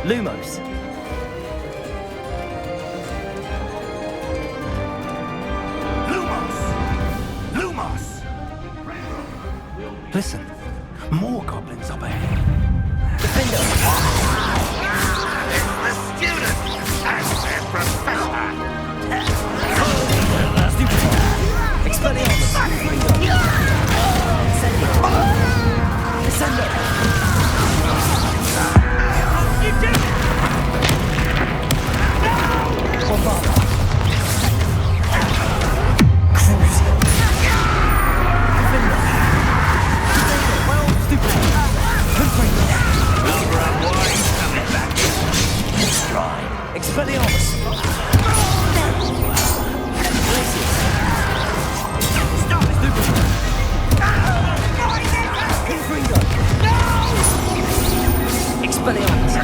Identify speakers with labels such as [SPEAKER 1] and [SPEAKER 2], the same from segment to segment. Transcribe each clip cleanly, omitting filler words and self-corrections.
[SPEAKER 1] Lumos.
[SPEAKER 2] Listen, more goblins up ahead.
[SPEAKER 1] Defender.
[SPEAKER 3] The student and their professor.
[SPEAKER 1] Expelliarmus. Descendo.
[SPEAKER 3] You did it!
[SPEAKER 1] Bombarda. Crucio. Defender. Stupid. Confringo.
[SPEAKER 3] Number of wines coming back.
[SPEAKER 1] Stride. Expelliarmus. Glacius.
[SPEAKER 3] Stop it!
[SPEAKER 1] Stupid. Confringo. Expelliarmus.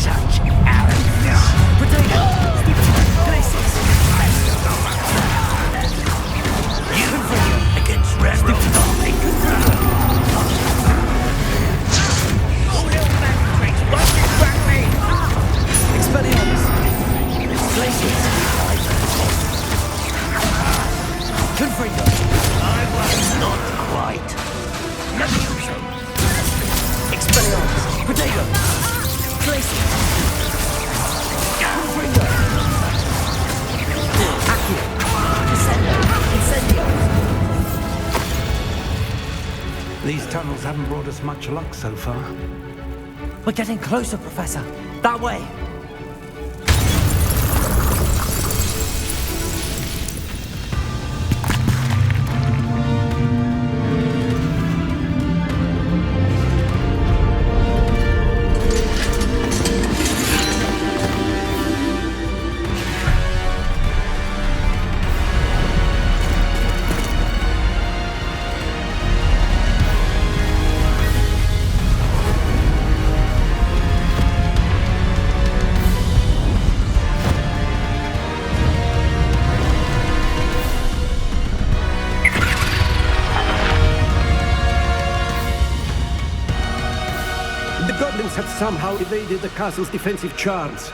[SPEAKER 3] Such arrogance.
[SPEAKER 1] Potato. Glacius.
[SPEAKER 3] You against Red Rock. All little man tricks. Watch this back me.
[SPEAKER 1] Expelliarmus. Glacius. Confringo.
[SPEAKER 3] I was not quite. Levioso.
[SPEAKER 1] Expelliarmus. Potato. Glacius. Confringo. Accio. Descendo. Incendio.
[SPEAKER 2] These tunnels haven't brought us much luck so far.
[SPEAKER 1] We're getting closer, Professor. That way.
[SPEAKER 4] The goblins have somehow evaded the castle's defensive charms.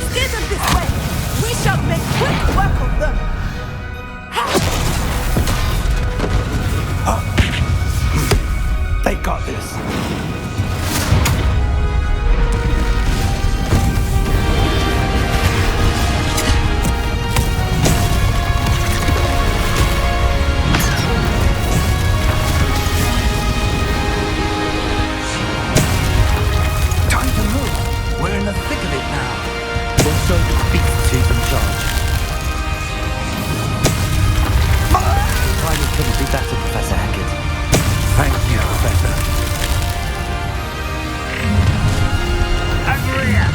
[SPEAKER 5] Steer them this way! We shall make quick work of them!
[SPEAKER 2] They got this.
[SPEAKER 3] Time to move. We're in the thick of it now.
[SPEAKER 1] Also, beast who's in charge. Timing couldn't be better, Professor Hackett.
[SPEAKER 2] Thank you, Professor.
[SPEAKER 3] Over here.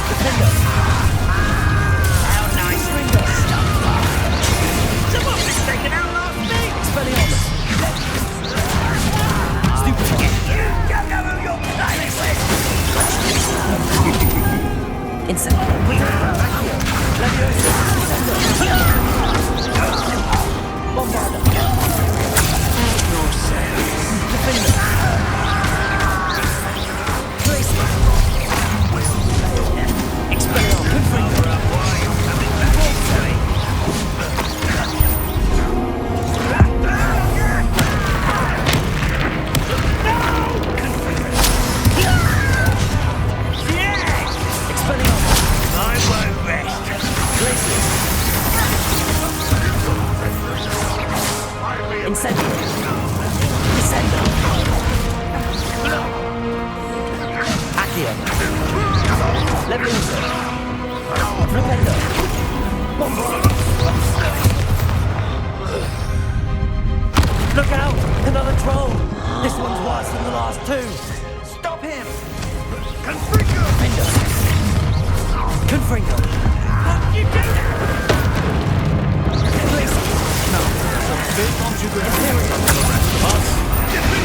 [SPEAKER 1] Defender.
[SPEAKER 3] How nice.
[SPEAKER 1] Ringo.
[SPEAKER 3] Someone was taken out last week.
[SPEAKER 1] Expelliarmus. Stupid.
[SPEAKER 3] You don't know who you're playing with.
[SPEAKER 1] Incendio. Accio. Levioso. Descendo. Bombarda. Defender. Glacius. Expelliarmus. Confringo. Expelliarmus.
[SPEAKER 3] I won't rest.
[SPEAKER 1] Glacius. Incendio. Descendo. Accio. Levioso. Rependo. Bombarda. Look out! Another troll! This one's worse than the last two!
[SPEAKER 3] Stop him.
[SPEAKER 1] Confringo! Confringo!
[SPEAKER 3] You do that.
[SPEAKER 1] Glacius.
[SPEAKER 2] Big contribution.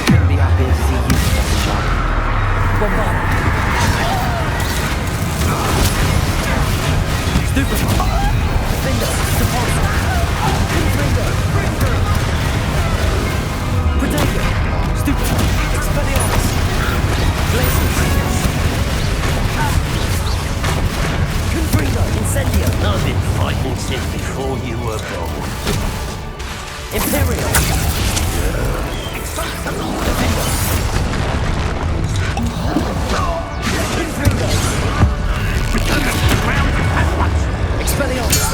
[SPEAKER 1] Couldn't be happier to see you, Professor Sharp. Bombarda. Stupid. Defender. Depulso. Confringo. Potato. Expelliarmus! Glacius! Confringo! Incendio!
[SPEAKER 6] I've been fighting since before you were born.
[SPEAKER 1] Imperial! Confringo! Expelliarmus!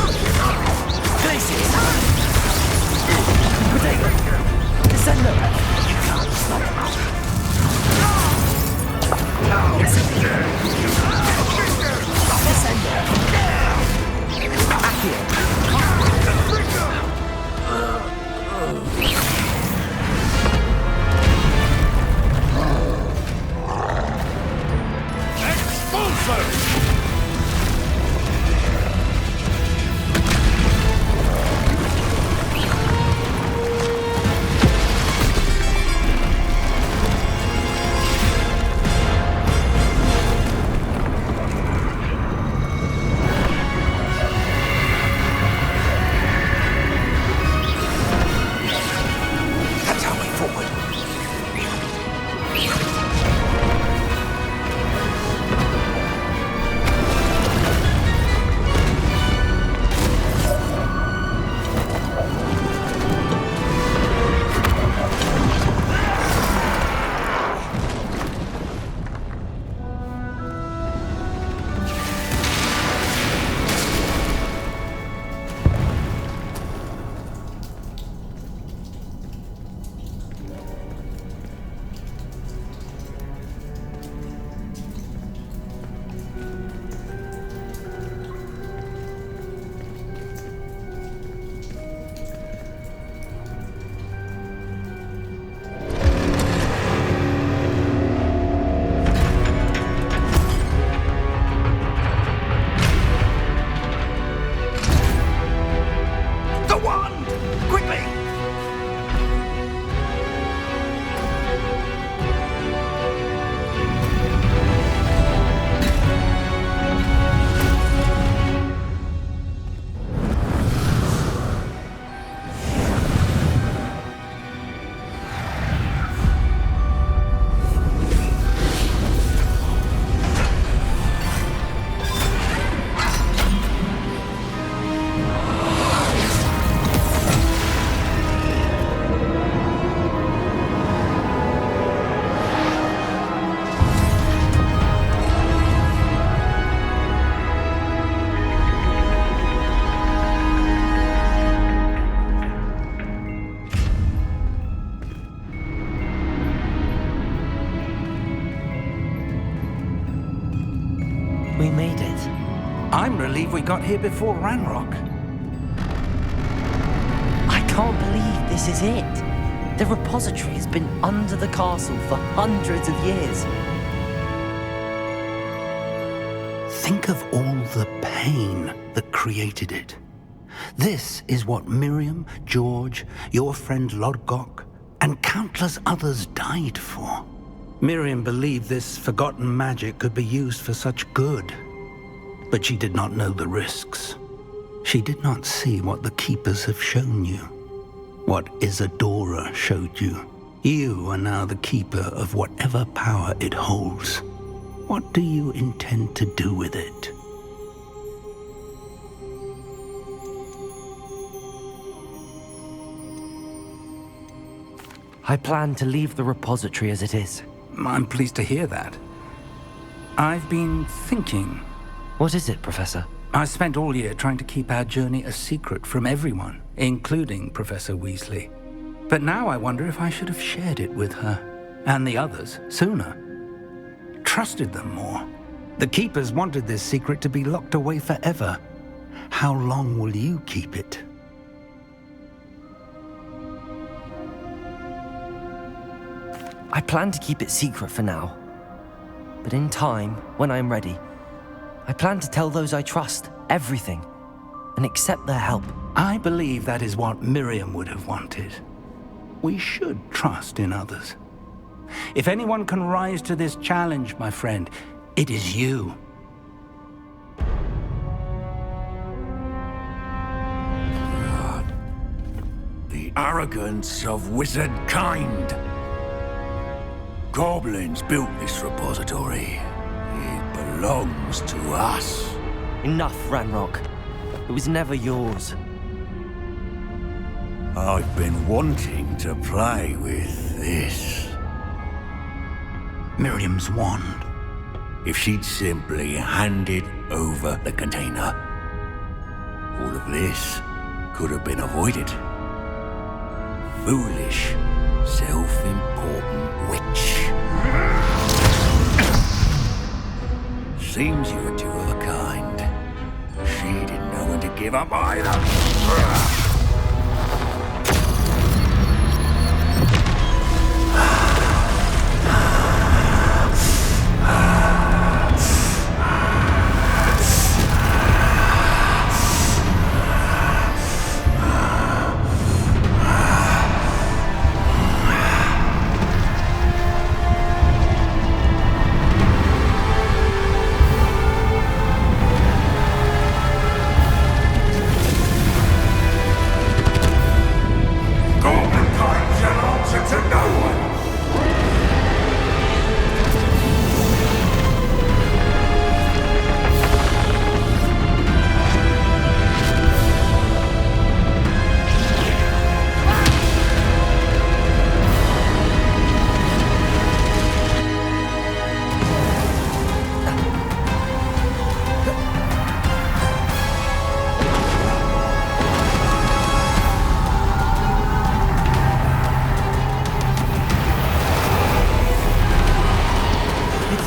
[SPEAKER 1] Glacius! Protego! Descendo! You can't stop us! Descendo! Accio!
[SPEAKER 3] That's our way forward. The wand! Quickly!
[SPEAKER 1] We made it.
[SPEAKER 2] I'm relieved we got here before Ranrock.
[SPEAKER 1] I can't believe this is it. The repository has been under the castle for hundreds of years.
[SPEAKER 2] Think of all the pain that created it. This is what Miriam, George, your friend Lodgok, and countless others died for. Miriam believed this forgotten magic could be used for such good, but she did not know the risks. She did not see what the Keepers have shown you, what Isadora showed you. You are now the Keeper of whatever power it holds. What do you intend to do with it?
[SPEAKER 1] I plan to leave the repository as it is.
[SPEAKER 2] I'm pleased to hear that. I've been thinking.
[SPEAKER 1] What is it, Professor?
[SPEAKER 2] I spent all year trying to keep our journey a secret from everyone, including Professor Weasley. But now I wonder if I should have shared it with her and the others sooner. Trusted them more. The Keepers wanted this secret to be locked away forever. How long will you keep it?
[SPEAKER 1] I plan to keep it secret for now. But in time, when I'm ready, I plan to tell those I trust everything and accept their help.
[SPEAKER 2] I believe that is what Miriam would have wanted. We should trust in others. If anyone can rise to this challenge, my friend, it is you.
[SPEAKER 3] The arrogance of wizard kind. goblins built this repository. It belongs to us.
[SPEAKER 1] Enough, Ranrock. It was never yours.
[SPEAKER 3] I've been wanting to play with this.
[SPEAKER 2] Miriam's wand.
[SPEAKER 3] If she'd simply handed over the container, all of this could have been avoided. Foolish, self-important witch. Seems you were two of a kind. She didn't know when to give up either.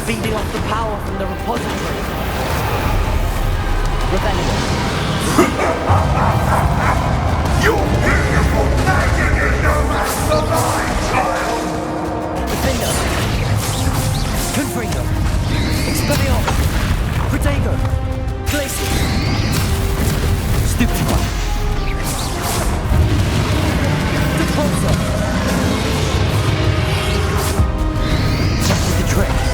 [SPEAKER 1] Feeding off the power from the repository. Rebellion.
[SPEAKER 3] Your beautiful magic is no match for mine, child!
[SPEAKER 1] Defender. Confringo. Expelliarmus. Protego. Glacier. Stupefy. Depulsor. Just with the tricks.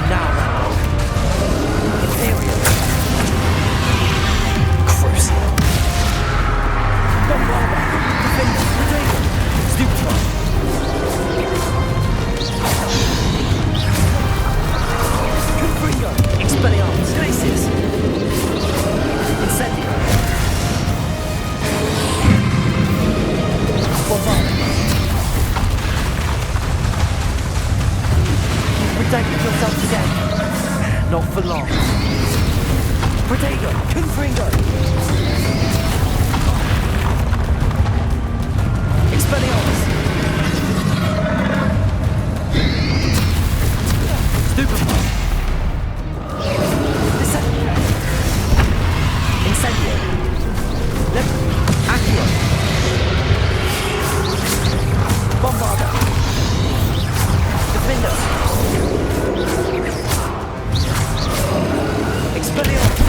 [SPEAKER 1] Now, Imperial. Crucial. Bombarda. Defender. Protego. Stupefy. Confringo. Expelliarmus. Glacius. Incendio. Bombarda. Protect yourself today. Not for long. Protego. Confringo. Expelliarmus. Stupefy. Incendio. Accio. Bombarda. Defender. Expelliarmus.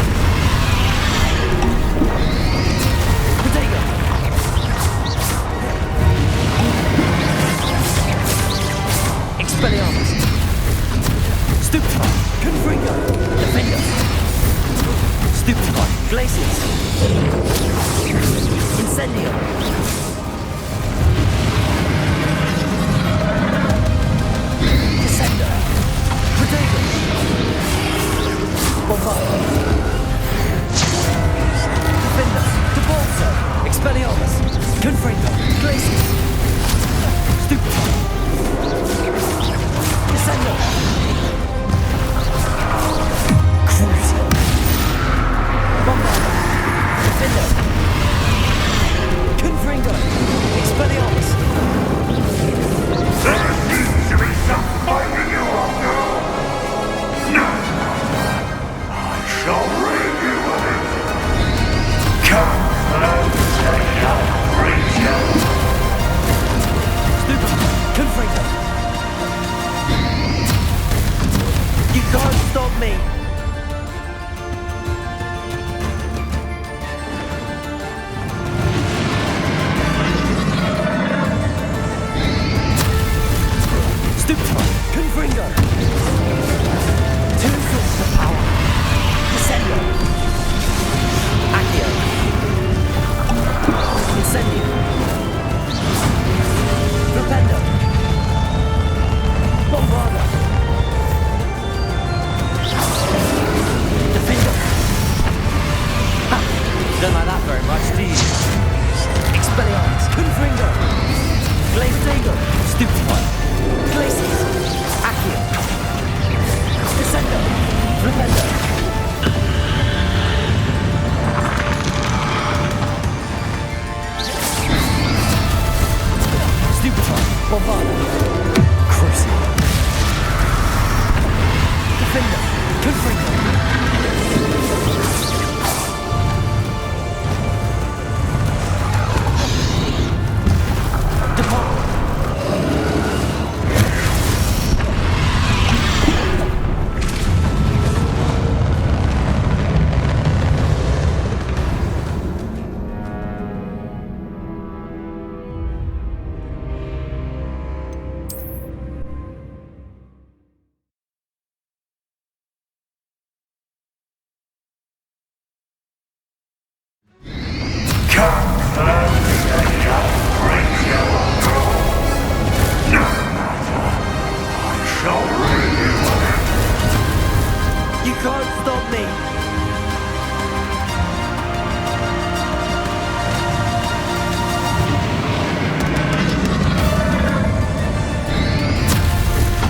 [SPEAKER 1] Protego. Expelliarmus. Stupefy. Confringo. Defender. Stupefy. Glacius. Incendio. Descender. Protego. Bombarda. Defender. Depulsor. Expelliarmus. Confringo. Glacius. Stupefy. Descender. Crucial. Bombarda. Defender. Confringo. Expelliarmus.
[SPEAKER 3] There seems to be some fighting you up now. No! I shall rid you of it. Come close and I'll bring you.
[SPEAKER 1] Stupid. Confringo. You can't stop me. Stupefy. Confringo. Two sources of power. Descendo. Accio. Incendio. Propendo. Don't like that very much, do you? Expelliarmus, Confringo, Glazego, Stupefy, Glacis, Accio, Descendo, Flipendo. Stupefy, Bombarda, Crucial, Defender, Confringo.
[SPEAKER 3] You can't stop me!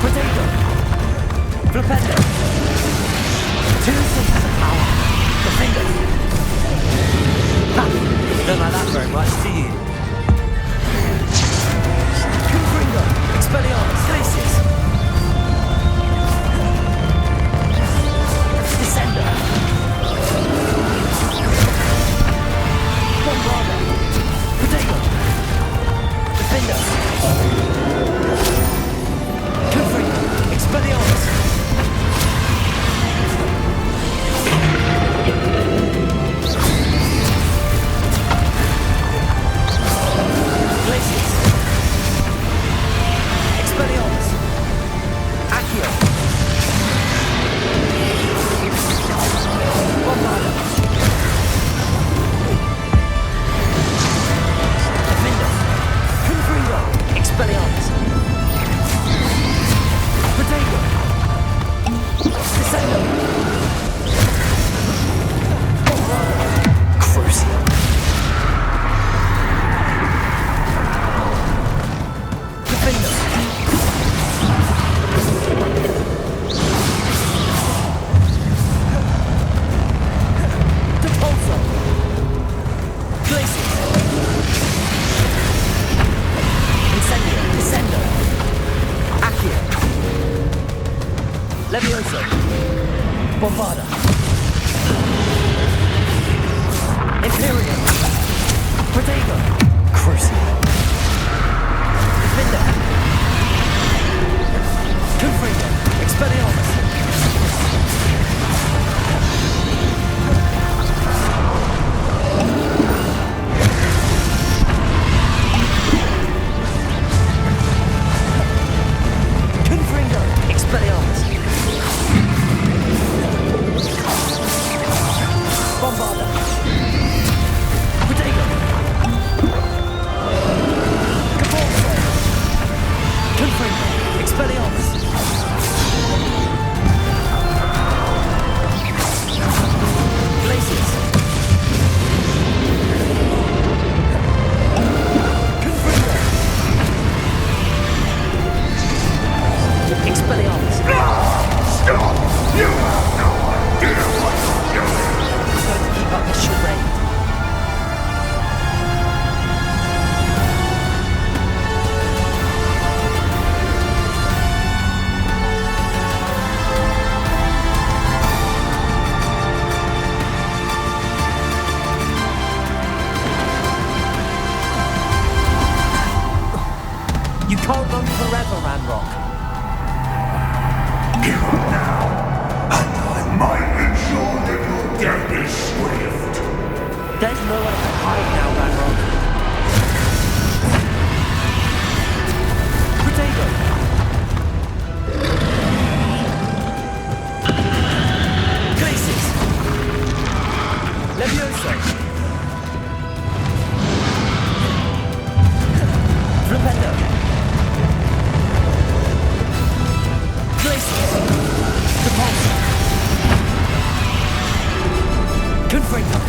[SPEAKER 1] Potato! Flipendo! Two sources of power! The fingers! Ha! Don't like that very much, do you? Confringo! Expelliarmus! Glacis! Descender! Bombarda! Potato! Defender! Confringo! Expelliarmus! Glacis! Expelliarmus! Accio! Bombarda! Defender! Confringo! Expelliarmus! Potato! Descendo! Bombarda! Crucial! Defender! Depulso! Glacis! Incendio! Descendo! Accio! Levioso! Bombarda! Imperium! Protego! Crucial! Defender! Confringo! Expelliarmus! Confringo! Expelliarmus! Bombarda! Protego! Caporso! Confringo! Expelliarmus! Glacis! Confringo! Expelliarmus!
[SPEAKER 3] Stop! You have no idea what you're doing!
[SPEAKER 1] Got to keep up the charade. You can't run forever, Ranrock.
[SPEAKER 3] Give up now, and I might ensure that your death is swift.
[SPEAKER 1] There's nowhere to hide now, Ranrock. Potato! Glacis! Levioso! Flipendo! Glacis! Depulso! Confringo!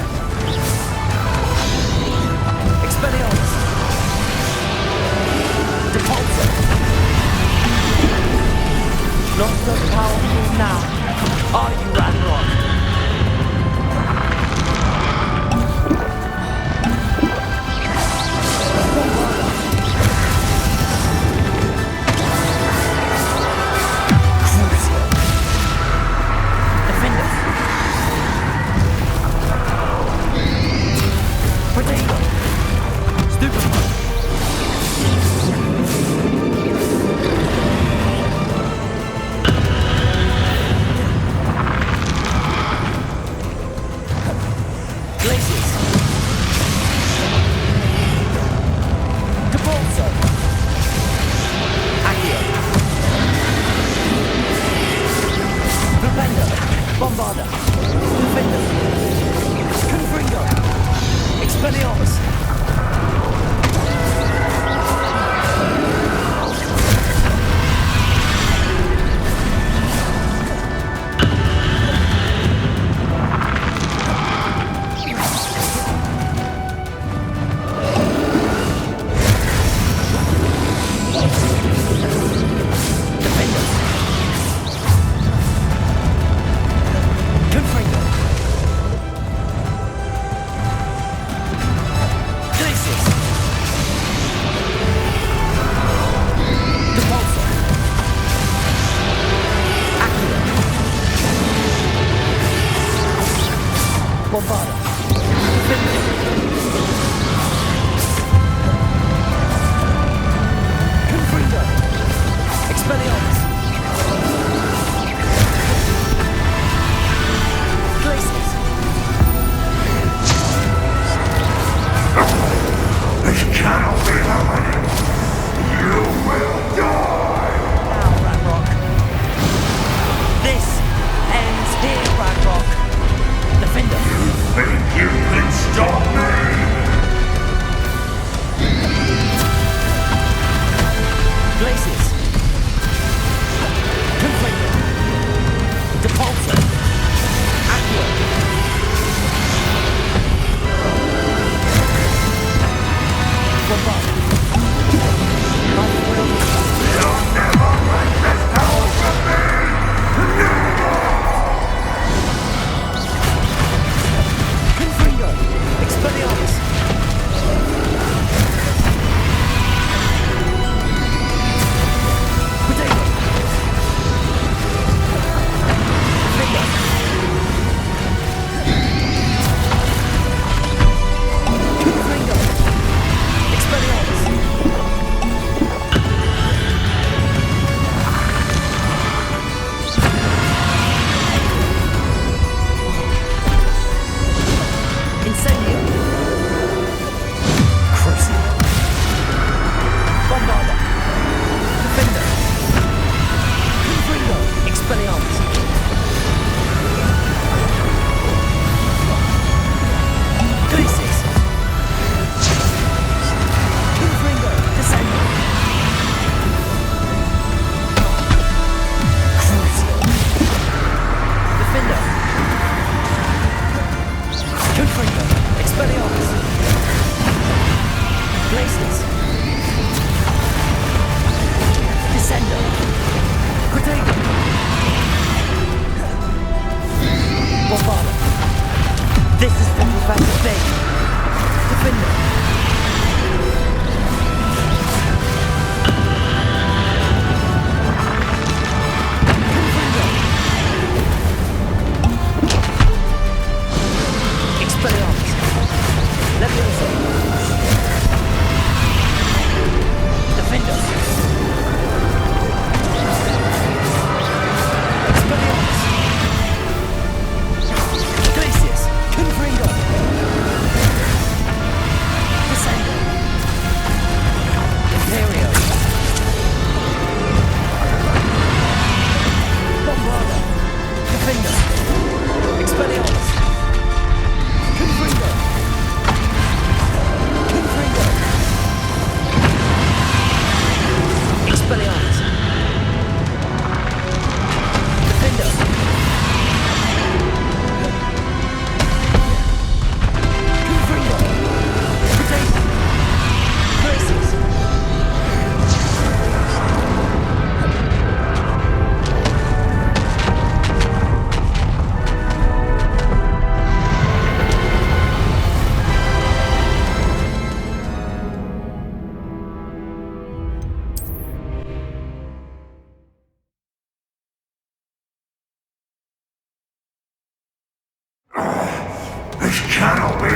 [SPEAKER 1] Not so powerful now. Are you, Ragnarok?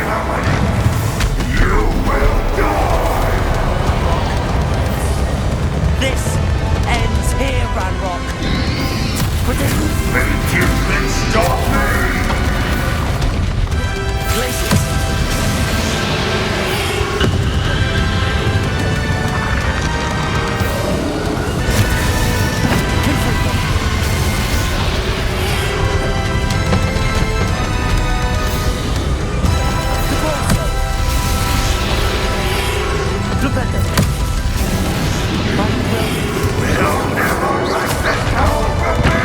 [SPEAKER 3] happening. You will die.
[SPEAKER 1] This ends here, Ranrock.
[SPEAKER 3] Think you can stop me?
[SPEAKER 1] Glacius.
[SPEAKER 3] We'll never wrest this power from me.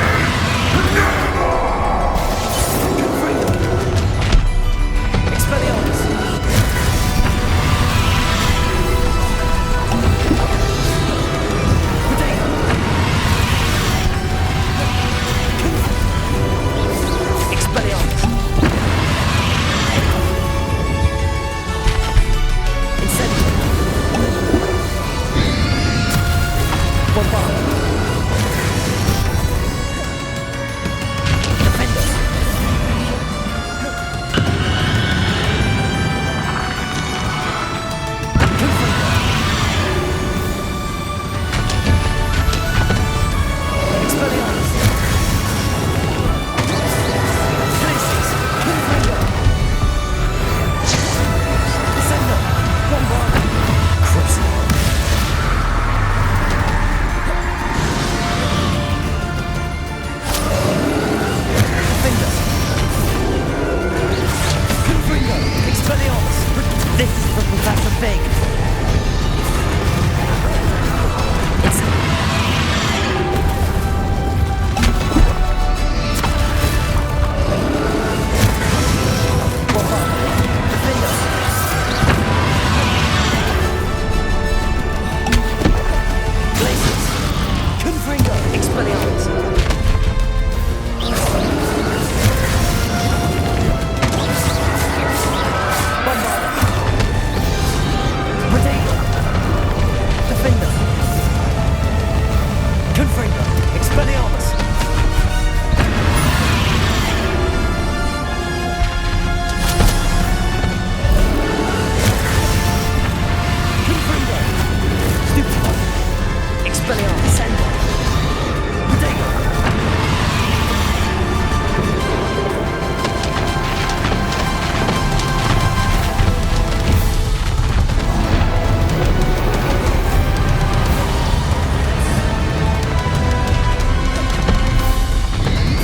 [SPEAKER 3] Never.
[SPEAKER 1] Expelliarmus. Protego. Expelliarmus. Incendio. Bombard. Defender. Expelliarmus. Glacius. Confringo. Descendo. Bombard. Crucible. Defender. Confringo. Expelliarmus. This is for Professor Big. It's Bombard. Defender. Glacius. Confringo. Expelliarmus. Bombard. Protego. Defender. Confringo. Expelliarmus. Confringo. Stupefy. Expelliarmus. Descendo. Protego.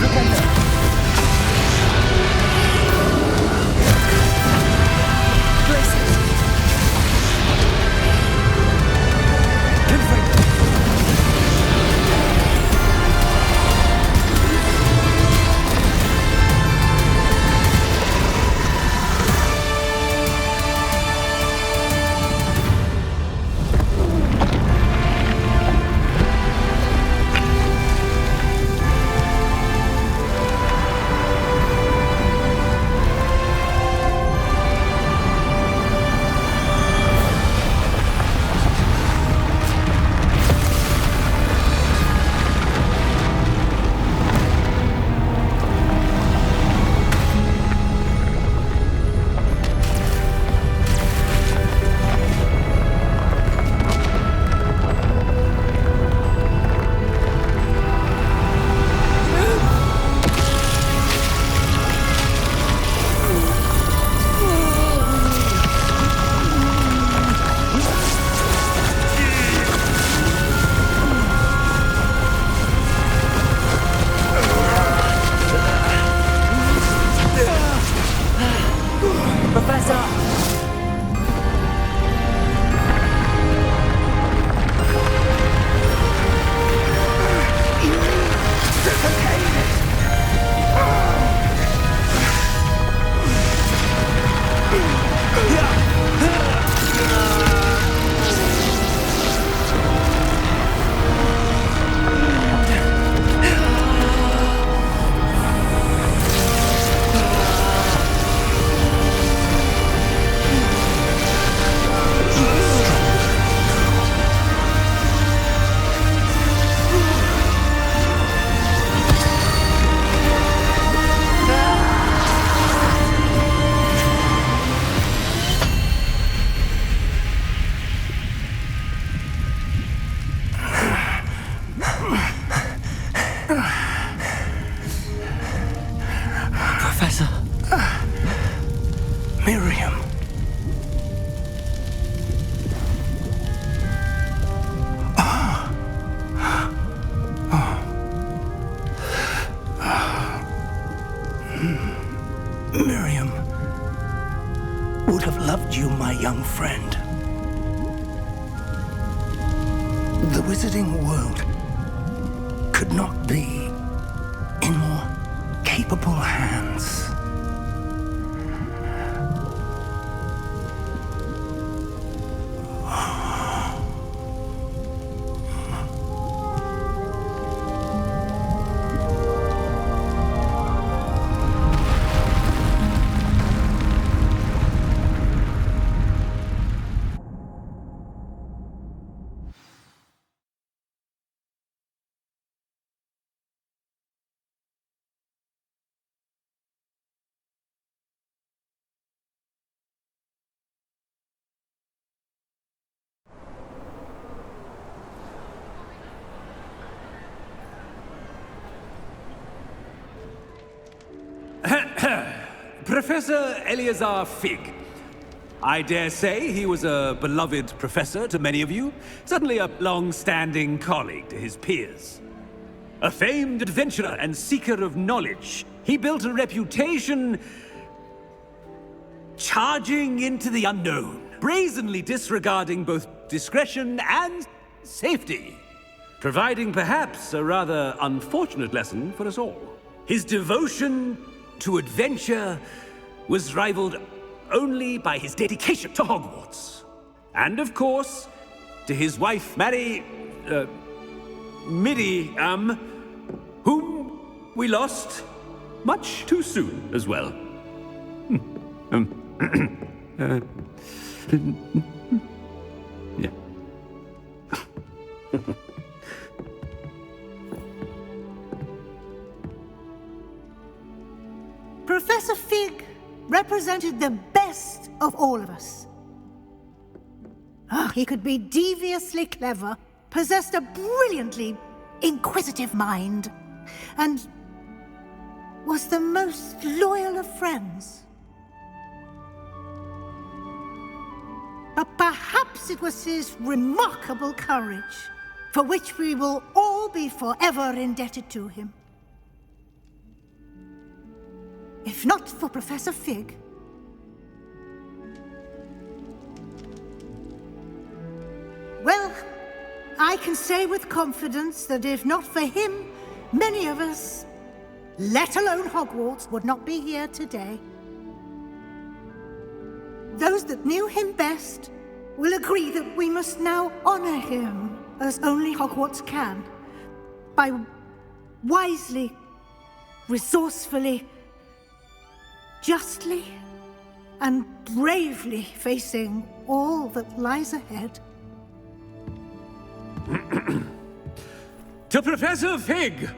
[SPEAKER 1] Defender. Glacius. Confringo. Professor!
[SPEAKER 2] would have loved you, my young friend. The wizarding world could not be in more capable hands.
[SPEAKER 7] Professor Eleazar Fig. I dare say he was a beloved professor to many of you, certainly a long-standing colleague to his peers. A famed adventurer and seeker of knowledge, he built a reputation charging into the unknown, brazenly disregarding both discretion and safety, providing perhaps a rather unfortunate lesson for us all. His devotion to adventure was rivaled only by his dedication to Hogwarts. And of course, to his wife, Midi, whom we lost much too soon as well. Yeah.
[SPEAKER 8] Professor Fig represented the best of all of us. He could be deviously clever, possessed a brilliantly inquisitive mind, and was the most loyal of friends. But perhaps it was his remarkable courage, for which we will all be forever indebted to him. If not for Professor Fig, well, I can say with confidence that if not for him, many of us, let alone Hogwarts, would not be here today. Those that knew him best will agree that we must now honor him as only Hogwarts can, by wisely, resourcefully, justly and bravely facing all that lies ahead.
[SPEAKER 7] To Professor Fig!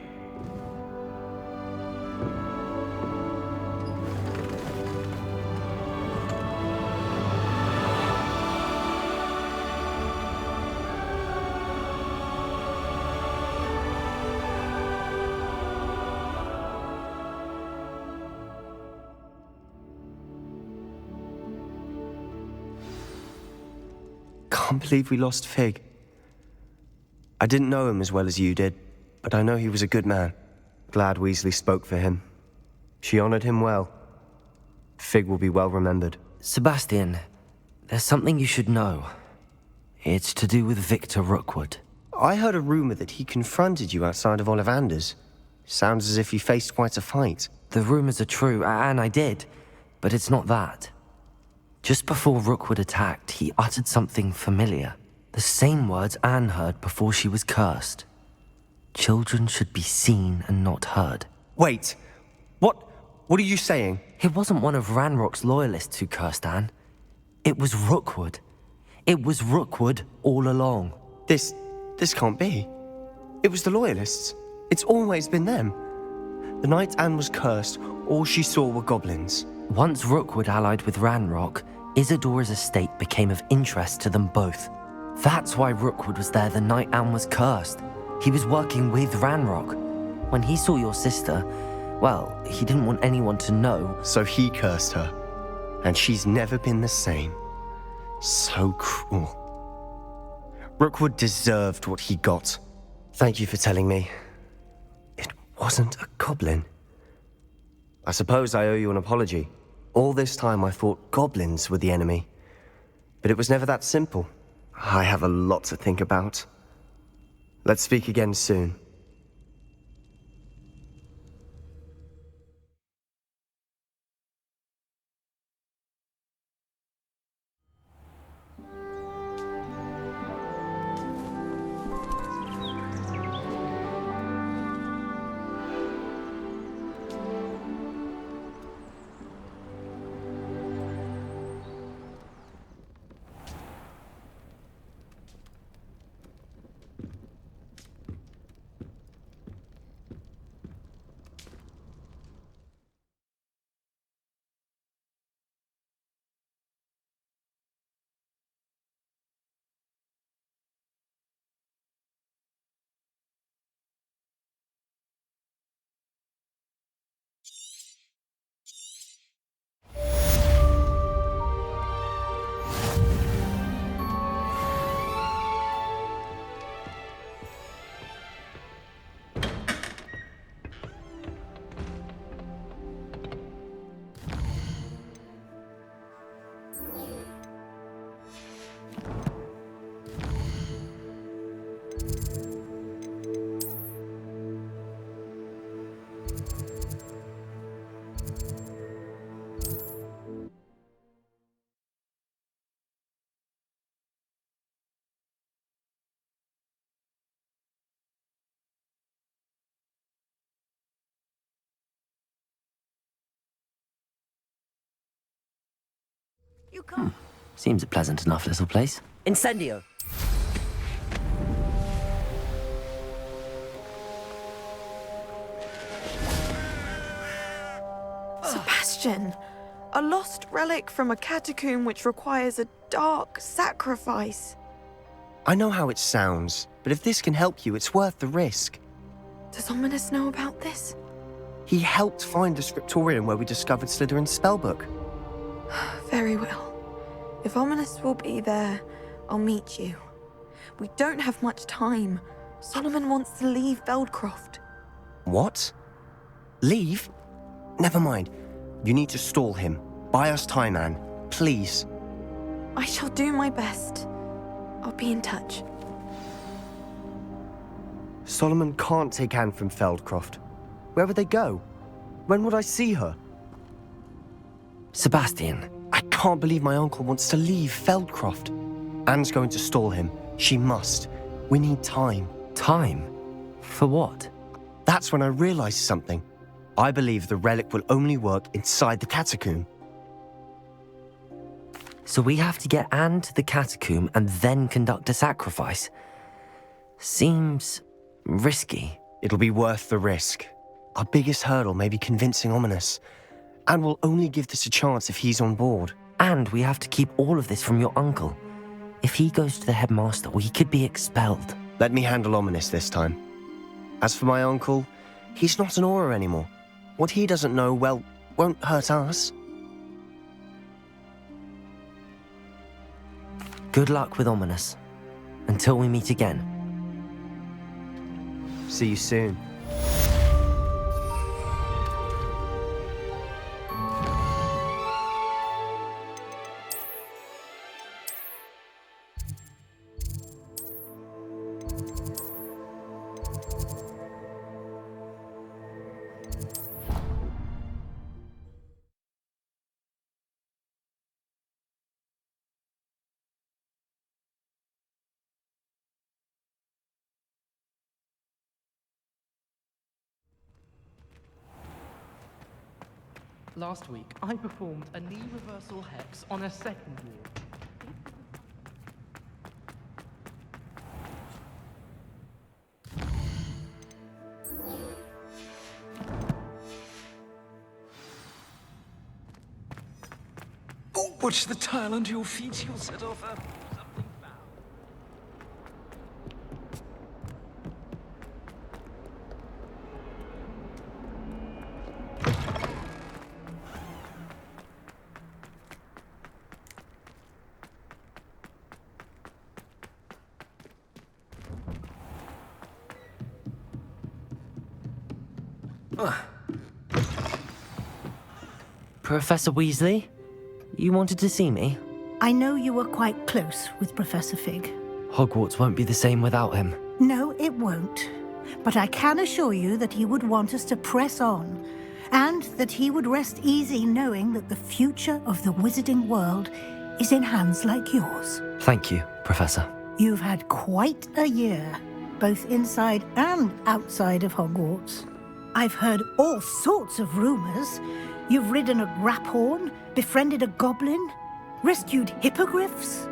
[SPEAKER 1] Can't believe we lost Fig. I didn't know him as well as you did, but I know he was a good man. Glad Weasley spoke for him. She honored him well. Fig will be well remembered. Sebastian, there's something you should know. It's to do with Victor Rookwood. I heard a rumor that he confronted you outside of Ollivander's. Sounds as if you faced quite a fight. The rumors are true, and I did, but it's not that. Just before Rookwood attacked, he uttered something familiar. The same words Anne heard before she was cursed. Children should be seen and not heard. Wait, what are you saying? It wasn't one of Ranrock's loyalists who cursed Anne. It was Rookwood. It was Rookwood all along. This can't be. It was the loyalists. It's always been them. The night Anne was cursed, all she saw were goblins. Once Rookwood allied with Ranrock, Isadora's estate became of interest to them both. That's why Rookwood was there the night Anne was cursed. He was working with Ranrock. When he saw your sister, well, he didn't want anyone to know. So he cursed her. And she's never been the same. So cruel. Rookwood deserved what he got. Thank you for telling me. It wasn't a goblin. I suppose I owe you an apology. All this time I thought goblins were the enemy. But it was never that simple. I have a lot to think about. Let's speak again soon.
[SPEAKER 5] You can't.
[SPEAKER 9] Seems a pleasant enough little place.
[SPEAKER 6] Incendio!
[SPEAKER 5] Sebastian! A lost relic from a catacomb which requires a dark sacrifice.
[SPEAKER 1] I know how it sounds, but if this can help you, it's worth the risk.
[SPEAKER 5] Does Ominous know about this?
[SPEAKER 1] He helped find the scriptorium where we discovered Slytherin's spellbook.
[SPEAKER 5] Very well. If Ominous will be there, I'll meet you. We don't have much time. Solomon wants to leave Veldcroft.
[SPEAKER 1] What? Leave? Never mind. You need to stall him. Buy us time, Anne. Please.
[SPEAKER 5] I shall do my best. I'll be in touch.
[SPEAKER 1] Solomon can't take Anne from Feldcroft. Where would they go? When would I see her?
[SPEAKER 9] Sebastian.
[SPEAKER 1] I can't believe my uncle wants to leave Feldcroft. Anne's going to stall him. She must. We need time.
[SPEAKER 9] Time? For what?
[SPEAKER 1] That's when I realized something. I believe the relic will only work inside the catacomb.
[SPEAKER 9] So we have to get Anne to the catacomb and then conduct a sacrifice? Seems risky.
[SPEAKER 1] It'll be worth the risk. Our biggest hurdle may be convincing Ominous. And we'll only give this a chance if he's on board.
[SPEAKER 9] And we have to keep all of this from your uncle. If he goes to the headmaster, he could be expelled.
[SPEAKER 1] Let me handle Ominous this time. As for my uncle, he's not an Auror anymore. What he doesn't know, well, won't hurt us.
[SPEAKER 9] Good luck with Ominous. Until we meet again.
[SPEAKER 1] See you soon.
[SPEAKER 10] Last week, I performed a knee reversal hex on a second ward.
[SPEAKER 11] Oh, watch the tile under your feet, you'll set off a...
[SPEAKER 9] Professor Weasley? You wanted to see me?
[SPEAKER 8] I know you were quite close with Professor Fig.
[SPEAKER 9] Hogwarts won't be the same without him.
[SPEAKER 8] No, it won't. But I can assure you that he would want us to press on, and that he would rest easy knowing that the future of the wizarding world is in hands like yours.
[SPEAKER 9] Thank you, Professor.
[SPEAKER 8] You've had quite a year, both inside and outside of Hogwarts. I've heard all sorts of rumors. You've ridden a graphorn, befriended a goblin, rescued hippogriffs,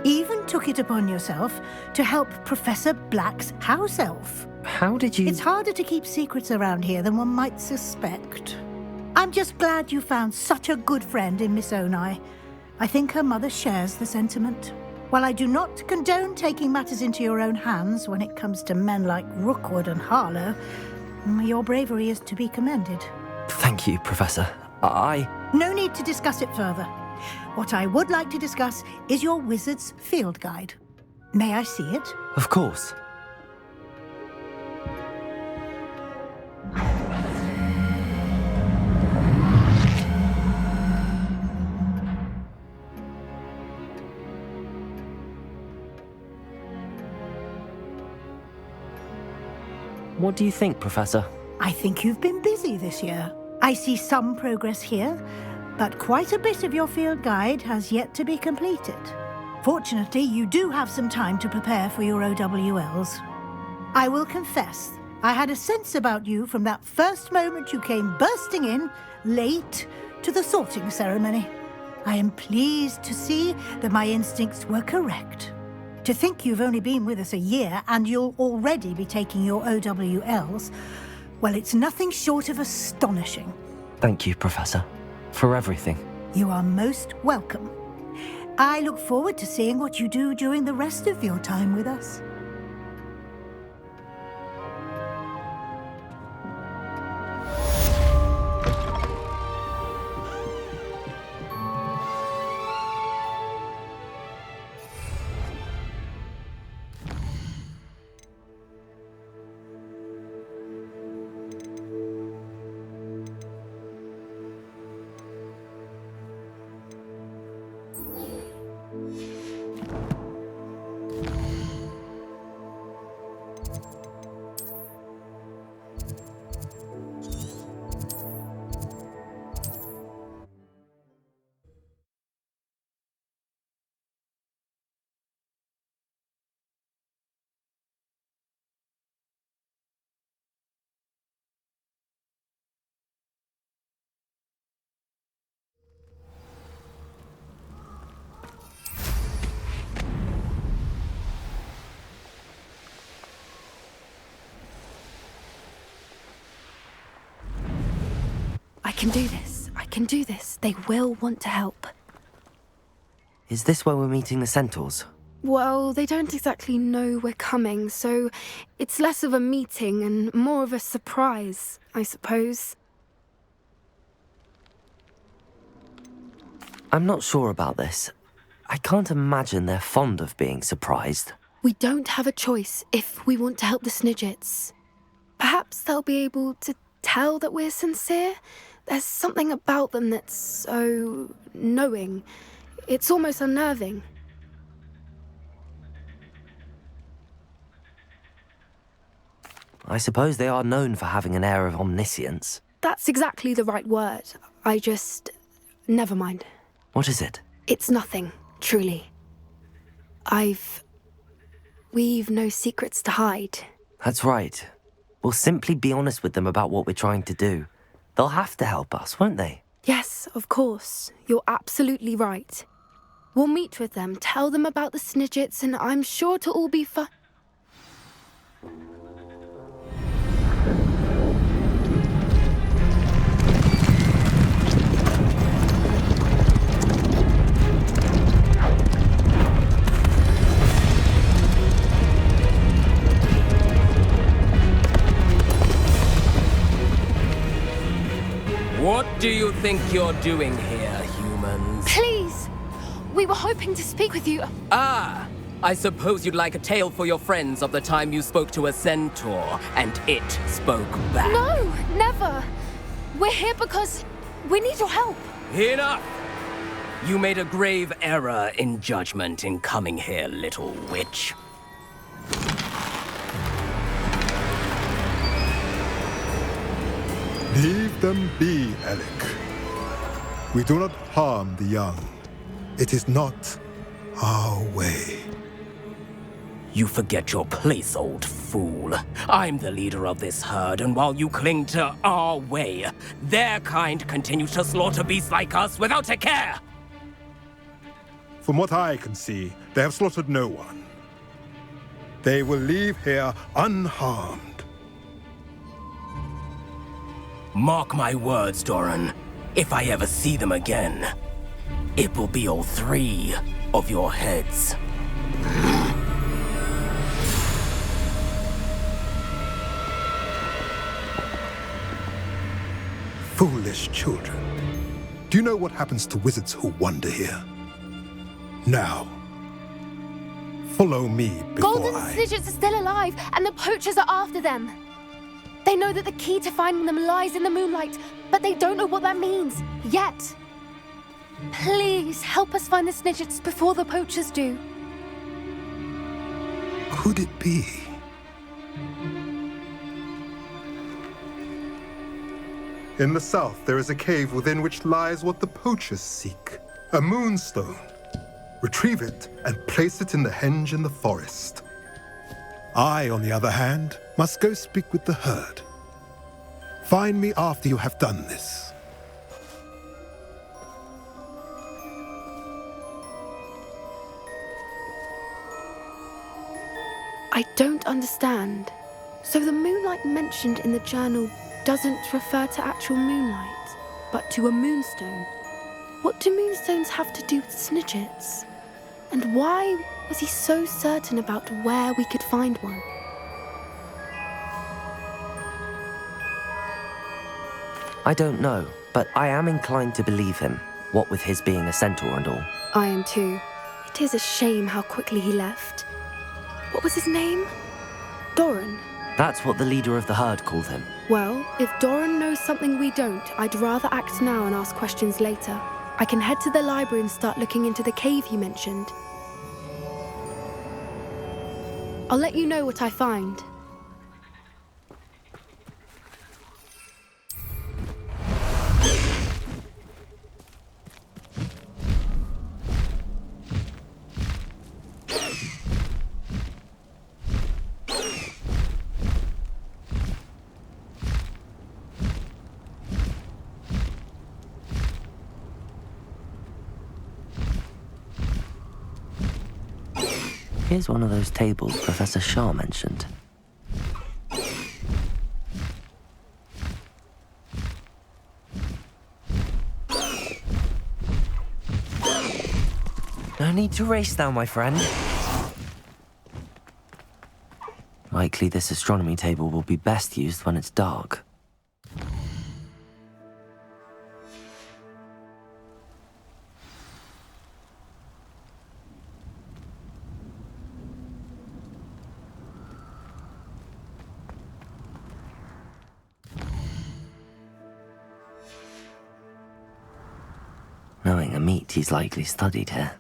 [SPEAKER 8] even took it upon yourself to help Professor Black's house elf.
[SPEAKER 9] How did you...
[SPEAKER 8] It's harder to keep secrets around here than one might suspect. I'm just glad you found such a good friend in Miss Onai. I think her mother shares the sentiment. While I do not condone taking matters into your own hands when it comes to men like Rookwood and Harlow, your bravery is to be commended.
[SPEAKER 9] Thank you, Professor.
[SPEAKER 8] No need to discuss it further. What I would like to discuss is your wizard's field guide. May I see it?
[SPEAKER 9] Of course. What do you think, Professor?
[SPEAKER 8] I think you've been busy this year. I see some progress here, but quite a bit of your field guide has yet to be completed. Fortunately, you do have some time to prepare for your OWLs. I will confess, I had a sense about you from that first moment you came bursting in, late, to the sorting ceremony. I am pleased to see that my instincts were correct. To think you've only been with us a year and you'll already be taking your OWLs, well, it's nothing short of astonishing.
[SPEAKER 9] Thank you, Professor, for everything.
[SPEAKER 8] You are most welcome. I look forward to seeing what you do during the rest of your time with us.
[SPEAKER 5] I can do this. They will want to help.
[SPEAKER 9] Is this where we're meeting the Centaurs?
[SPEAKER 5] Well, they don't exactly know we're coming, so it's less of a meeting and more of a surprise, I suppose.
[SPEAKER 9] I'm not sure about this. I can't imagine they're fond of being surprised.
[SPEAKER 5] We don't have a choice if we want to help the Snidgets. Perhaps they'll be able to tell that we're sincere. There's something about them that's so knowing. It's almost unnerving.
[SPEAKER 9] I suppose they are known for having an air of omniscience.
[SPEAKER 5] That's exactly the right word. Never mind.
[SPEAKER 9] What is it?
[SPEAKER 5] It's nothing, truly. We've no secrets to hide.
[SPEAKER 9] That's right. We'll simply be honest with them about what we're trying to do. They'll have to help us, won't they?
[SPEAKER 5] Yes, of course. You're absolutely right. We'll meet with them, tell them about the Snidgets, and I'm sure to all be fine.
[SPEAKER 12] What do you think you're doing here, humans?
[SPEAKER 5] Please! We were hoping to speak with you.
[SPEAKER 12] Ah! I suppose you'd like a tale for your friends of the time you spoke to a centaur, and it spoke back.
[SPEAKER 5] No, never! We're here because... We need your help.
[SPEAKER 12] Enough! You made a grave error in judgment in coming here, little witch.
[SPEAKER 13] Leave them be, Alec. We do not harm the young. It is not our way.
[SPEAKER 12] You forget your place, old fool. I'm the leader of this herd, and while you cling to our way, their kind continue to slaughter beasts like us without a care!
[SPEAKER 13] From what I can see, they have slaughtered no one. They will leave here unharmed.
[SPEAKER 12] Mark my words, Doran. If I ever see them again, it will be all 3 of your heads.
[SPEAKER 13] Foolish children. Do you know what happens to wizards who wander here? Now, follow me before
[SPEAKER 5] Golden Snidgets are still alive, and the poachers are after them. They know that the key to finding them lies in the moonlight, but they don't know what that means, yet. Please, help us find the Snidgets before the poachers do.
[SPEAKER 13] Could it be? In the south, there is a cave within which lies what the poachers seek. A moonstone. Retrieve it and place it in the henge in the forest. I, on the other hand, must go speak with the herd. Find me after you have done this.
[SPEAKER 5] I don't understand. So the moonlight mentioned in the journal doesn't refer to actual moonlight, but to a moonstone. What do moonstones have to do with Snidgets? And why was he so certain about where we could find one?
[SPEAKER 9] I don't know, but I am inclined to believe him, what with his being a centaur and all.
[SPEAKER 5] I am too. It is a shame how quickly he left. What was his name? Doran.
[SPEAKER 9] That's what the leader of the herd called him.
[SPEAKER 5] Well, if Doran knows something we don't, I'd rather act now and ask questions later. I can head to the library and start looking into the cave you mentioned. I'll let you know what I find.
[SPEAKER 9] Here's one of those tables Professor Shah mentioned. No need to race now, my friend. Likely this astronomy table will be best used when it's dark. Knowing a meat, he's likely studied here.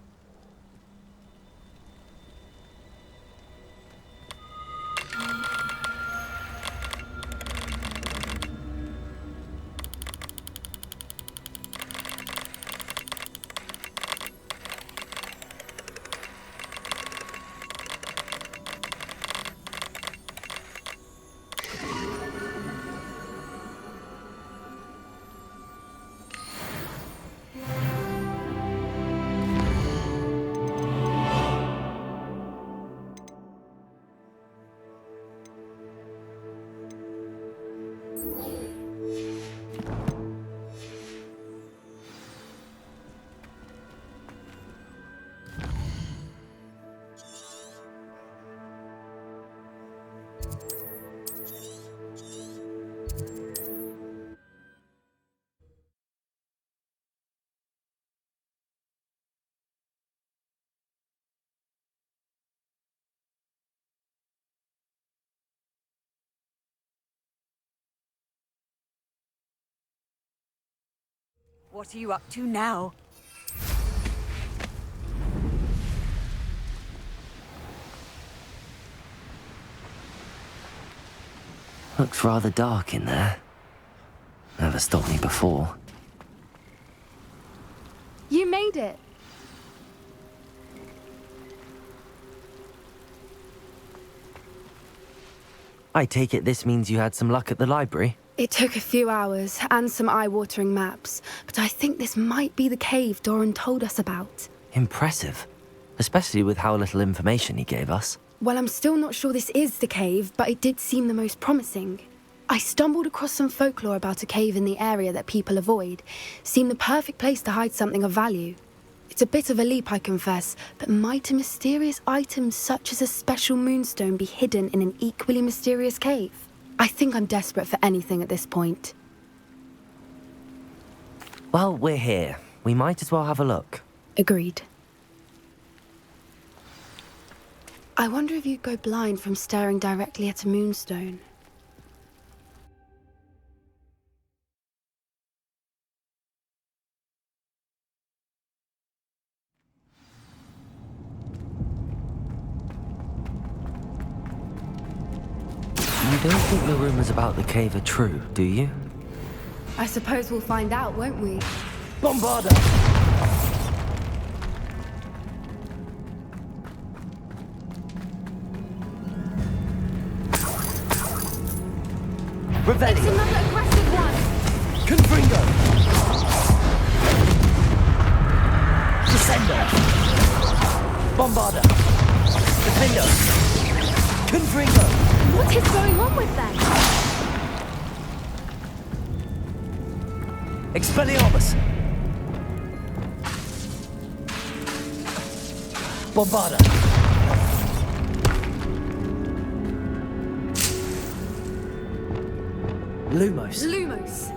[SPEAKER 14] What are you up to now?
[SPEAKER 9] Looks rather dark in there. Never stopped me before.
[SPEAKER 5] You made it.
[SPEAKER 9] I take it this means you had some luck at the library?
[SPEAKER 5] It took a few hours and some eye-watering maps, but I think this might be the cave Doran told us about.
[SPEAKER 9] Impressive. Especially with how little information he gave us.
[SPEAKER 5] Well, I'm still not sure this is the cave, but it did seem the most promising. I stumbled across some folklore about a cave in the area that people avoid. Seemed the perfect place to hide something of value. It's a bit of a leap, I confess, but might a mysterious item such as a special moonstone be hidden in an equally mysterious cave? I think I'm desperate for anything at this point.
[SPEAKER 9] Well, we're here. We might as well have a look.
[SPEAKER 5] Agreed. I wonder if you'd go blind from staring directly at a moonstone.
[SPEAKER 9] You don't think the rumors about the cave are true, do you?
[SPEAKER 5] I suppose we'll find out, won't we?
[SPEAKER 12] Bombarda!
[SPEAKER 5] It's another aggressive one!
[SPEAKER 12] Confringo! Descendo! Bombarda! Defendo! Confringo!
[SPEAKER 5] What is going on with them?
[SPEAKER 12] Expelliarmus! Bombarda! Lumos!
[SPEAKER 5] Lumos!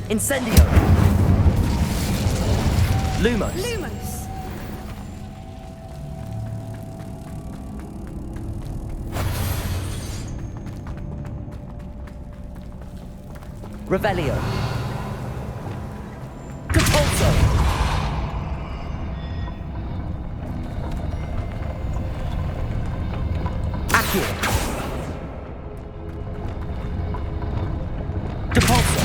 [SPEAKER 12] Incendio! Lumos!
[SPEAKER 5] Lumos!
[SPEAKER 12] Revelio! Capulso! Accio! Capulso!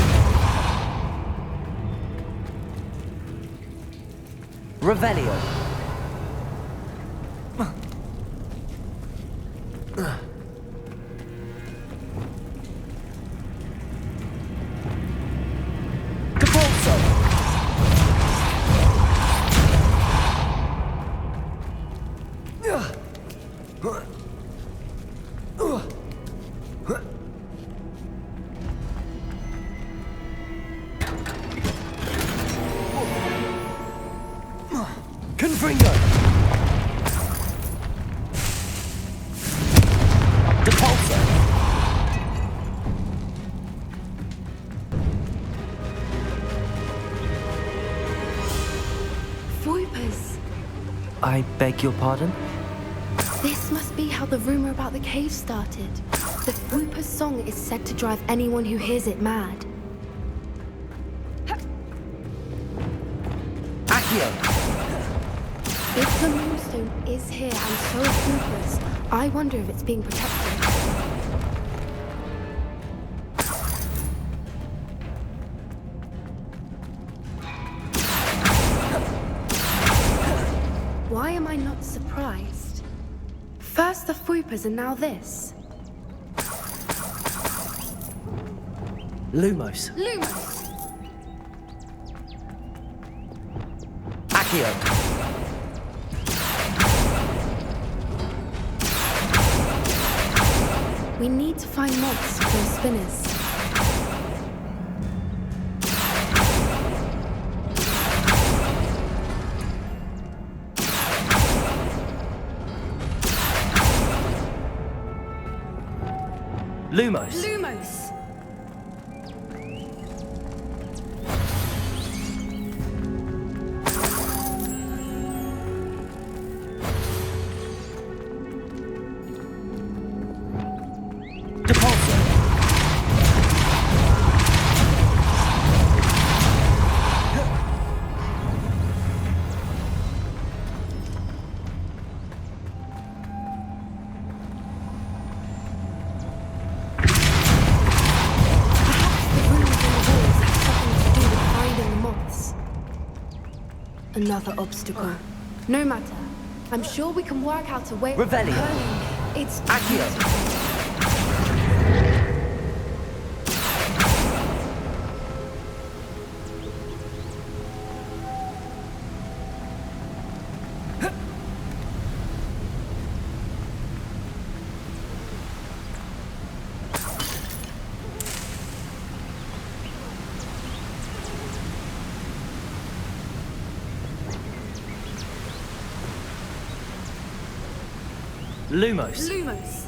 [SPEAKER 12] Revelio! Capulso! Confringo! Depulso!
[SPEAKER 5] Voipers!
[SPEAKER 9] I beg your pardon?
[SPEAKER 5] This must be how the rumor about the cave started. The Voiper's song is said to drive anyone who hears it mad.
[SPEAKER 12] Accio!
[SPEAKER 5] If the moonstone is here and so are Voipers, I wonder if it's being protected. Why am I not surprised? First the Voipers and now this.
[SPEAKER 12] Lumos!
[SPEAKER 5] Lumos!
[SPEAKER 12] Accio!
[SPEAKER 5] We need to find mods for those spinners.
[SPEAKER 12] Lumos!
[SPEAKER 5] Lumos! Another obstacle. No matter. I'm sure we can work out a way.
[SPEAKER 9] Revelio.
[SPEAKER 5] It's
[SPEAKER 9] Accio. Lumos.
[SPEAKER 5] Lumos.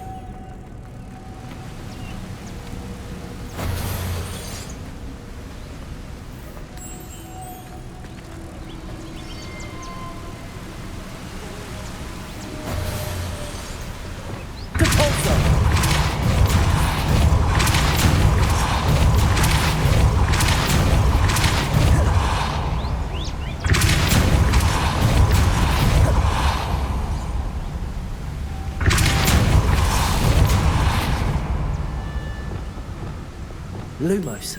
[SPEAKER 9] Lumos.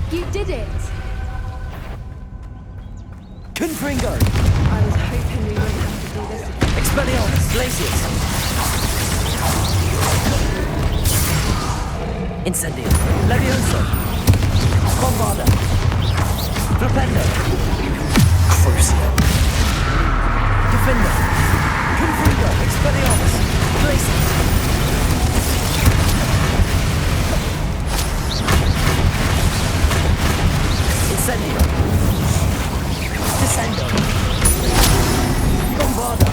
[SPEAKER 5] You did it!
[SPEAKER 9] Confringo.
[SPEAKER 5] I was hoping we wouldn't have to do this again.
[SPEAKER 9] Expelliarmus. Glacius. Incendio. Levioso. Bombarda. Flipendo. Crucio. Defender. Confringo. Expelliarmus. Glacius. Incendio. Descendo. Bombarda.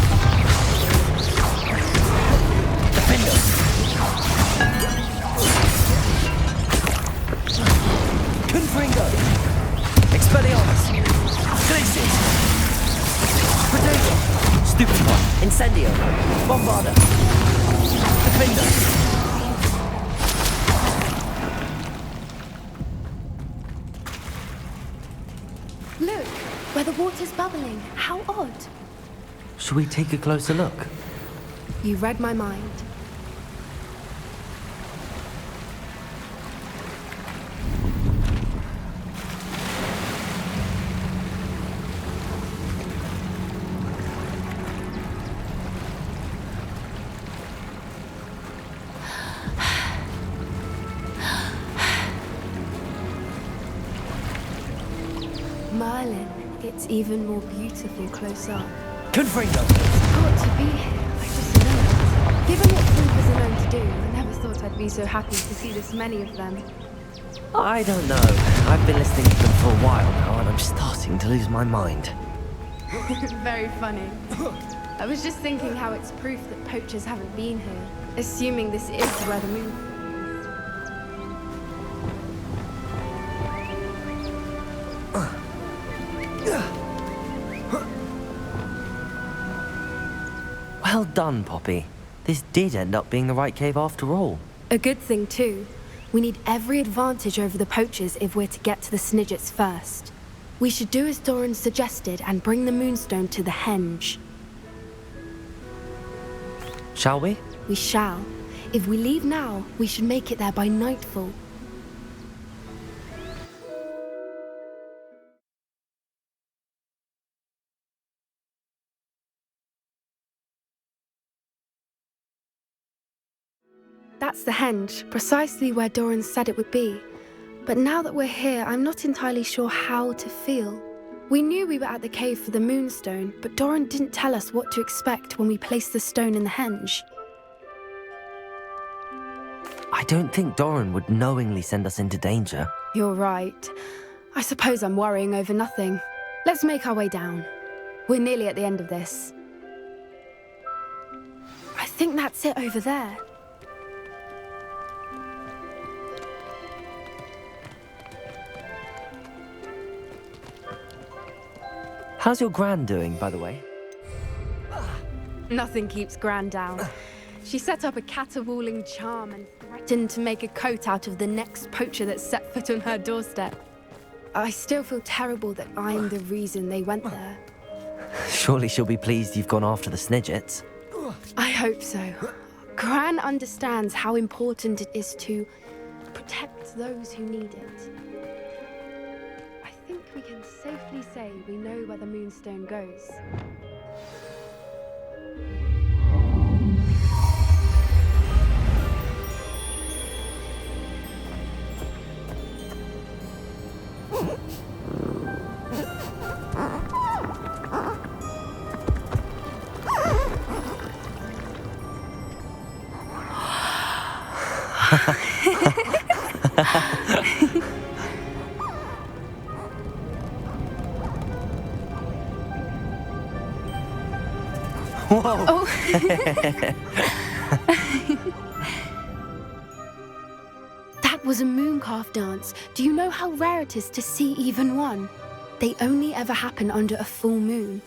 [SPEAKER 9] Defendo. Confringo. Expelliarmus. Glacius. Potato. Stupefy. Incendio. Bombarda. Defender.
[SPEAKER 5] Look, where the water's bubbling. How odd.
[SPEAKER 9] Should we take a closer look?
[SPEAKER 5] You read my mind. Merlin, it's even more beautiful close up.
[SPEAKER 9] Confringo.
[SPEAKER 5] It's got to be here, I just know it. Given what sleepers are known to do, I never thought I'd be so happy to see this many of them.
[SPEAKER 9] I don't know. I've been listening to them for a while now, and I'm starting to lose my mind.
[SPEAKER 5] Very funny. I was just thinking how it's proof that poachers haven't been here, assuming this is where the moon...
[SPEAKER 9] Well done, Poppy. This did end up being the right cave after all.
[SPEAKER 5] A good thing, too. We need every advantage over the poachers if we're to get to the Snidgets first. We should do as Doran suggested and bring the Moonstone to the Henge.
[SPEAKER 9] Shall we?
[SPEAKER 5] We shall. If we leave now, we should make it there by nightfall. That's the Henge, precisely where Doran said it would be. But now that we're here, I'm not entirely sure how to feel. We knew we were at the cave for the Moonstone, but Doran didn't tell us what to expect when we placed the stone in the Henge.
[SPEAKER 9] I don't think Doran would knowingly send us into danger.
[SPEAKER 5] You're right. I suppose I'm worrying over nothing. Let's make our way down. We're nearly at the end of this. I think that's it over there.
[SPEAKER 9] How's your gran doing, by the way?
[SPEAKER 5] Nothing keeps Gran down. She set up a caterwauling charm and threatened to make a coat out of the next poacher that set foot on her doorstep. I still feel terrible that I'm the reason they went there.
[SPEAKER 9] Surely she'll be pleased you've gone after the Snidgets.
[SPEAKER 5] I hope so. Gran understands how important it is to protect those who need it. I think we can safely say we know where the Moonstone goes.
[SPEAKER 9] Whoa!
[SPEAKER 5] Oh. That was a mooncalf dance. Do you know how rare it is to see even one? They only ever happen under a full moon.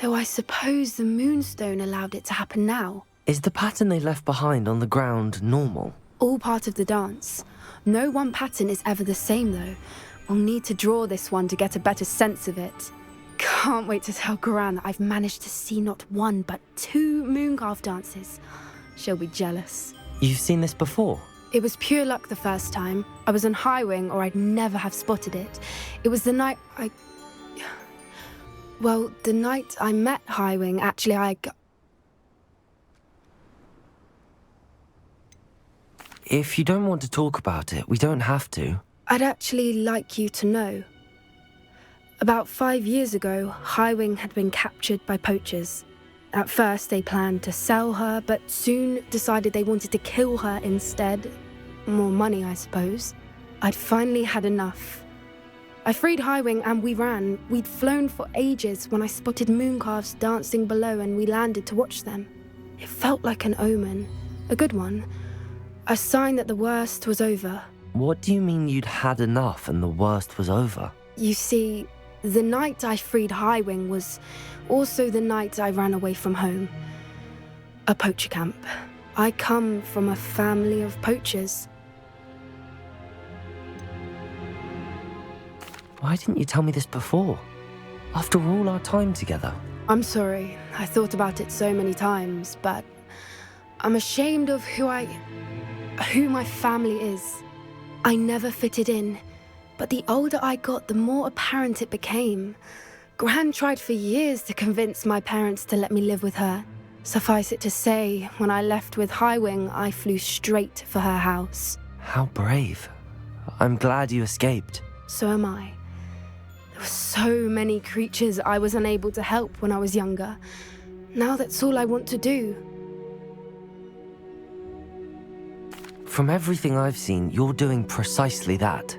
[SPEAKER 5] Though I suppose the Moonstone allowed it to happen now.
[SPEAKER 9] Is the pattern they left behind on the ground normal?
[SPEAKER 5] All part of the dance. No one pattern is ever the same, though. We'll need to draw this one to get a better sense of it. Can't wait to tell Gran that I've managed to see not one, but 2 mooncalf dances. She'll be jealous.
[SPEAKER 9] You've seen this before?
[SPEAKER 5] It was pure luck the first time. I was on Highwing, or I'd never have spotted it. It was the night Well, the night I met Highwing, actually,
[SPEAKER 9] If you don't want to talk about it, we don't have to.
[SPEAKER 5] I'd actually like you to know. About 5 years ago, Highwing had been captured by poachers. At first, they planned to sell her, but soon decided they wanted to kill her instead. More money, I suppose. I'd finally had enough. I freed Highwing and we ran. We'd flown for ages when I spotted mooncalves dancing below and we landed to watch them. It felt like an omen. A good one. A sign that the worst was over.
[SPEAKER 9] What do you mean you'd had enough and the worst was over?
[SPEAKER 5] You see, the night I freed Highwing was also the night I ran away from home. A poacher camp. I come from a family of poachers.
[SPEAKER 9] Why didn't you tell me this before? After all our time together.
[SPEAKER 5] I'm sorry. I thought about it so many times, but I'm ashamed of who my family is. I never fitted in, but the older I got, the more apparent it became. Gran tried for years to convince my parents to let me live with her. Suffice it to say, when I left with Highwing, I flew straight for her house.
[SPEAKER 9] How brave. I'm glad you escaped.
[SPEAKER 5] So am I. There were so many creatures I was unable to help when I was younger. Now that's all I want to do.
[SPEAKER 9] From everything I've seen, you're doing precisely that.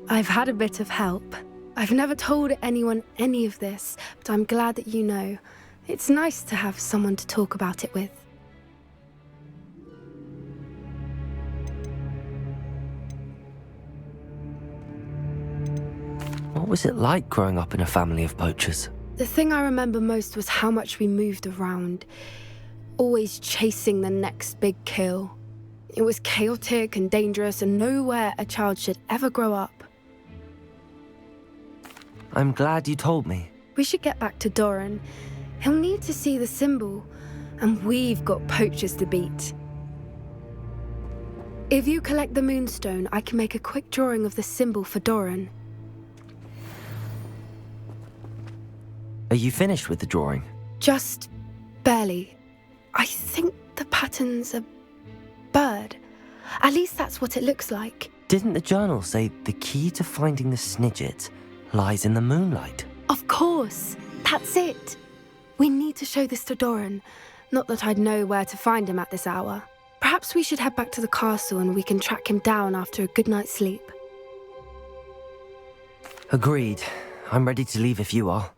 [SPEAKER 5] I've had a bit of help. I've never told anyone any of this, but I'm glad that you know. It's nice to have someone to talk about it with.
[SPEAKER 9] What was it like growing up in a family of poachers?
[SPEAKER 5] The thing I remember most was how much we moved around, always chasing the next big kill. It was chaotic and dangerous and nowhere a child should ever grow up.
[SPEAKER 9] I'm glad you told me.
[SPEAKER 5] We should get back to Doran. He'll need to see the symbol, and we've got poachers to beat. If you collect the Moonstone, I can make a quick drawing of the symbol for Doran.
[SPEAKER 9] Are you finished with the drawing?
[SPEAKER 5] Just barely. I think the pattern's a bird. At least that's what it looks like.
[SPEAKER 9] Didn't the journal say the key to finding the Snidget lies in the moonlight?
[SPEAKER 5] Of course. That's it. We need to show this to Doran. Not that I'd know where to find him at this hour. Perhaps we should head back to the castle and we can track him down after a good night's sleep.
[SPEAKER 9] Agreed. I'm ready to leave if you are.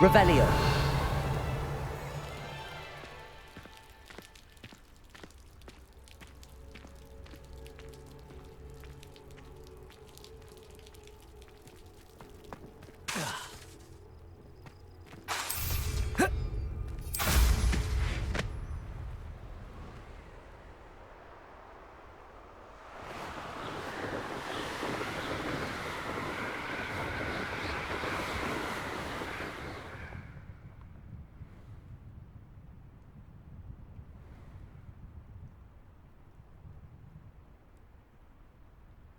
[SPEAKER 9] Revelio.